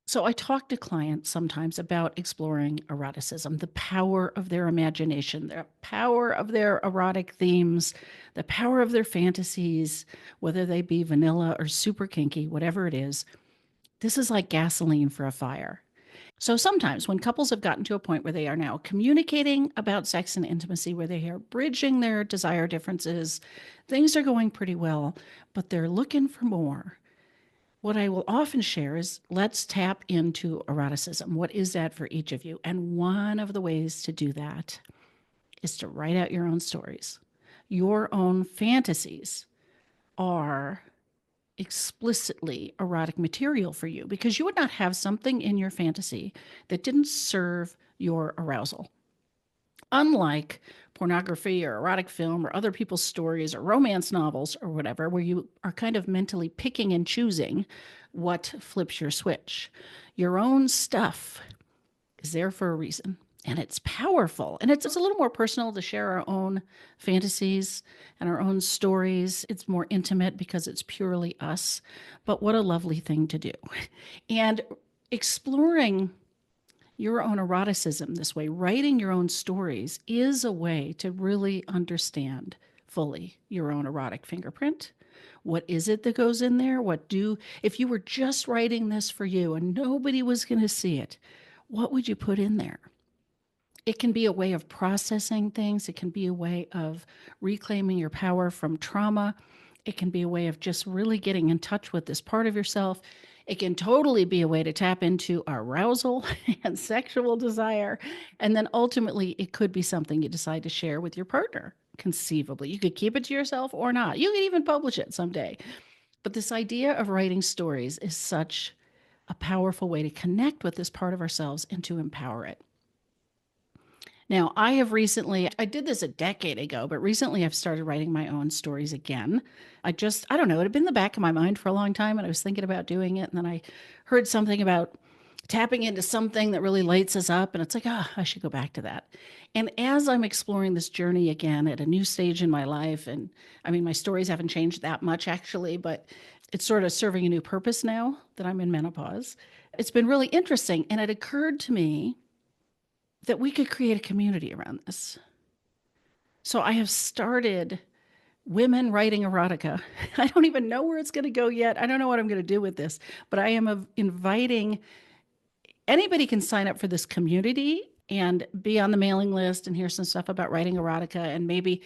So I talk to clients sometimes about exploring eroticism, the power of their imagination, the power of their erotic themes, the power of their fantasies, whether they be vanilla or super kinky, whatever it is. This is like gasoline for a fire. So sometimes when couples have gotten to a point where they are now communicating about sex and intimacy, where they are bridging their desire differences, things are going pretty well, but they're looking for more. What I will often share is let's tap into eroticism. What is that for each of you? And one of the ways to do that is to write out your own stories. Your own fantasies are explicitly erotic material for you because you would not have something in your fantasy that didn't serve your arousal. Unlike pornography or erotic film or other people's stories or romance novels or whatever, where you are kind of mentally picking and choosing what flips your switch. Your own stuff is there for a reason. And it's powerful. And it's a little more personal to share our own fantasies and our own stories. It's more intimate because it's purely us. But what a lovely thing to do. And exploring your own eroticism this way, writing your own stories, is a way to really understand fully your own erotic fingerprint. What is it that goes in there? If you were just writing this for you and nobody was going to see it, what would you put in there? It can be a way of processing things. It can be a way of reclaiming your power from trauma. It can be a way of just really getting in touch with this part of yourself. It can totally be a way to tap into arousal and sexual desire. And then ultimately, it could be something you decide to share with your partner, conceivably. You could keep it to yourself or not. You could even publish it someday. But this idea of writing stories is such a powerful way to connect with this part of ourselves and to empower it. Now, I did this a decade ago, but recently I've started writing my own stories again. I don't know, it had been in the back of my mind for a long time and I was thinking about doing it. And then I heard something about tapping into something that really lights us up. And it's like, I should go back to that. And as I'm exploring this journey again at a new stage in my life, and I mean, my stories haven't changed that much actually, but it's sort of serving a new purpose now that I'm in menopause. It's been really interesting. And it occurred to me that we could create a community around this. So I have started Women Writing Erotica. I don't even know where it's going to go yet. I don't know what I'm going to do with this, but I am inviting anybody can sign up for this community and be on the mailing list and hear some stuff about writing erotica and maybe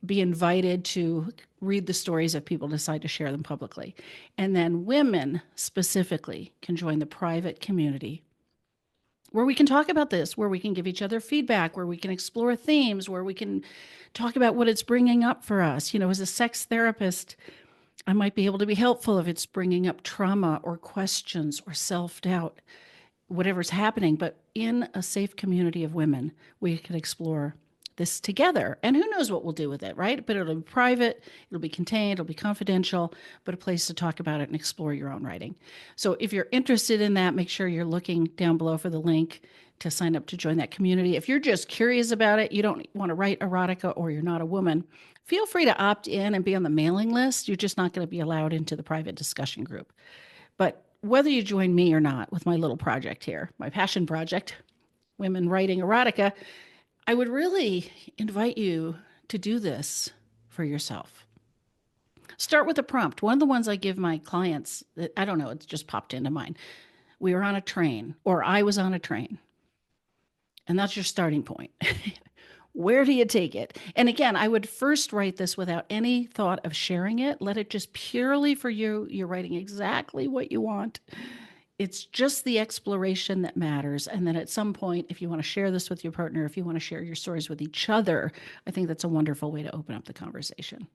be invited to read the stories if people decide to share them publicly. And then women specifically can join the private community where we can talk about this, where we can give each other feedback, where we can explore themes, where we can talk about what it's bringing up for us. You know, as a sex therapist, I might be able to be helpful if it's bringing up trauma or questions or self-doubt, whatever's happening. But in a safe community of women, we can explore this together. And who knows what we'll do with it, right? But it'll be private, it'll be contained, it'll be confidential, but a place to talk about it and explore your own writing. So if you're interested in that, make sure you're looking down below for the link to sign up to join that community. If you're just curious about it, you don't want to write erotica, or you're not a woman, feel free to opt in and be on the mailing list. You're just not going to be allowed into the private discussion group. But whether you join me or not with my little project here, my passion project, Women Writing Erotica, I would really invite you to do this for yourself. Start with a prompt. One of the ones I give my clients, I don't know, it's just popped into mind. We were on a train, or I was on a train. And that's your starting point. Where do you take it? And again, I would first write this without any thought of sharing it. Let it just purely for you. You're writing exactly what you want. It's just the exploration that matters. And then at some point, if you want to share this with your partner, if you want to share your stories with each other, I think that's a wonderful way to open up the conversation.